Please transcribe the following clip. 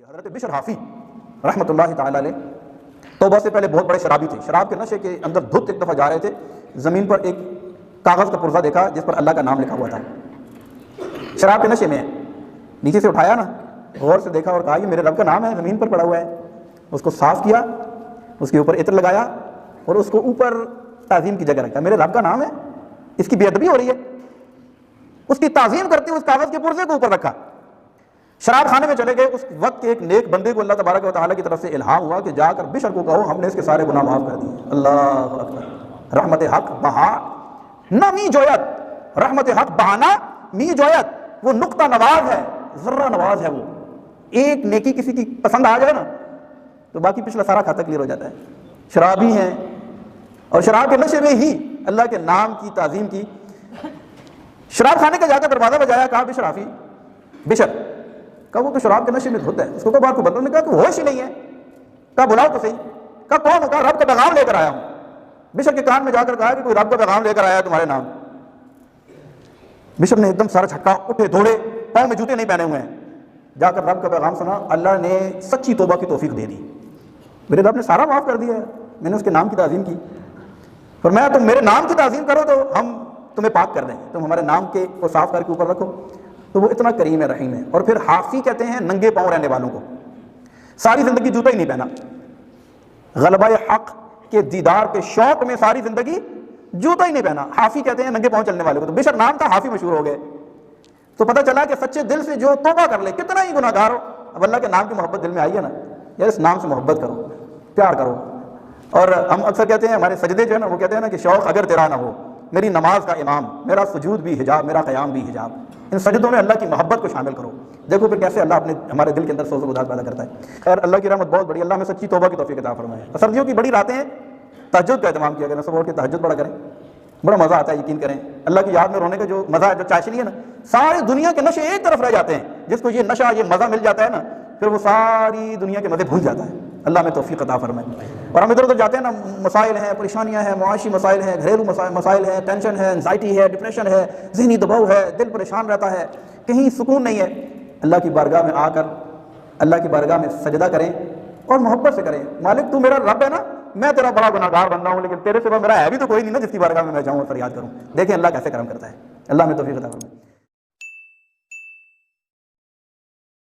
حضرت بشر حافی رحمۃ اللہ تعالی علیہ توبہ سے پہلے بہت بڑے شرابی تھے. شراب کے نشے کے اندر دھت ایک دفعہ جا رہے تھے, زمین پر ایک کاغذ کا پرزہ دیکھا جس پر اللہ کا نام لکھا ہوا تھا. شراب کے نشے میں نیچے سے اٹھایا نا, غور سے دیکھا اور کہا یہ میرے رب کا نام ہے, زمین پر پڑا ہوا ہے. اس کو صاف کیا, اس کے اوپر عطر لگایا اور اس کو اوپر تعظیم کی جگہ رکھا. میرے رب کا نام ہے, اس کی بے ادبی ہو رہی ہے. اس کی تعظیم کرتے ہوئے اس کاغذ کے پرزے کو اوپر رکھا. شراب خانے میں چلے گئے. اس وقت کے ایک نیک بندے کو اللہ تبارک و تعالیٰ کی طرف سے الہام ہوا کہ جا کر بشر کو کہو ہم نے اس کے سارے گناہ معاف کر دیے. اللہ اکبر. رحمت حق بہا نہ می جویت, رحمت حق بہانا می جویت, وہ نقطہ نواز ہے, ذرہ نواز ہے. وہ ایک نیکی کسی کی پسند آ جائے نا تو باقی پچھلا سارا کھاتا کلیئر ہو جاتا ہے. شرابی ہیں اور شراب کے نشے میں ہی اللہ کے نام کی تعظیم کی. شراب کھانے کا جا کر دروازہ بجایا, کہا بشر حافی, بشر, کہا وہ تو شراب کے نشے میں دھت ہے. اس کو کہا بات کو بندوں نے کہا کہ ہوش ہی نہیں ہے. کہا بلاؤ تو صحیح. کہا کون ہو؟ کہا رب کا پیغام لے کر آیا ہوں. بشر کے کان میں جا کر کہا کہ کوئی رب کا پیغام لے کر آیا ہے تمہارے نام. بشر نے ایک دم سارا چھٹکا, اٹھے دوڑے, پاؤں میں جوتے نہیں پہنے ہوئے ہیں, جا کر رب کا پیغام سنا. اللہ نے سچی توبہ کی توفیق دے دی. میرے رب نے سارا معاف کر دیا ہے, میں نے اس کے نام کی تعظیم کی. فرمایا تم میرے نام کی تعظیم کرو تو ہم تمہیں پاک کر دیں, تم ہمارے نام کے کو صاف کر کے اوپر رکھو. تو وہ اتنا کریم ہے, رحیم ہے. اور پھر حافی کہتے ہیں ننگے پاؤں رہنے والوں کو. ساری زندگی جوتا ہی نہیں پہنا, غلبہ حق کے دیدار کے شوق میں ساری زندگی جوتا ہی نہیں پہنا. حافی کہتے ہیں ننگے پاؤں چلنے والوں کو. تو بشر نام تھا, حافی مشہور ہو گئے. تو پتہ چلا کہ سچے دل سے جو توبہ کر لے, کتنا ہی گناہ گار ہو, اب اللہ کے نام کی محبت دل میں آئی ہے نا, یار اس نام سے محبت کرو, پیار کرو. اور ہم اکثر کہتے ہیں ہمارے سجدے جو ہے نا, وہ کہتے ہیں نا کہ شوق اگر تیرا نہ ہو, میری نماز کا امام, میرا سجود بھی حجاب, میرا قیام بھی حجاب. ان سجدوں میں اللہ کی محبت کو شامل کرو. دیکھو پھر کیسے اللہ اپنے ہمارے دل کے اندر سوز و گداز پیدا کرتا ہے. خیر اللہ کی رحمت بہت بڑی, اللہ میں سچی توبہ کی توفیق عطا فرمائے. سردیوں کی بڑی راتیں ہیں, تہجد کا اہتمام کیا کریں, صبح اٹھ کے تہجد پڑھا کریں, بڑا مزہ آتا ہے. یقین کریں اللہ کی یاد میں رونے کا جو مزہ ہے, جو چاشنی ہے نا, ساری دنیا کے نشے ایک طرف رہ جاتے ہیں. جس کو یہ نشہ, یہ مزہ مل جاتا ہے نا, پھر وہ ساری دنیا کے مزے بھول جاتا ہے. اللہ میں توفیق عطا فرمائے. اور ہم ادھر ادھر جاتے ہیں نا, مسائل ہیں, پریشانیاں ہیں, معاشی مسائل ہیں, گھریلو مسائل ہیں, ٹینشن ہے, انزائٹی ہے, ڈپریشن ہے, ذہنی دباؤ ہے, دل پریشان رہتا ہے, کہیں سکون نہیں ہے. اللہ کی بارگاہ میں آ کر اللہ کی بارگاہ میں سجدہ کریں اور محبت سے کریں. مالک تو میرا رب ہے نا, میں تیرا بڑا گناہ گار بن رہا ہوں, لیکن تیرے سوا میرا ہے بھی تو کوئی نہیں نا جس کی بارگاہ میں میں جاؤں اور فریاد کروں. دیکھیں اللہ کیسے کرم کرتا ہے. اللہ میں توفیق عطا فرمائے.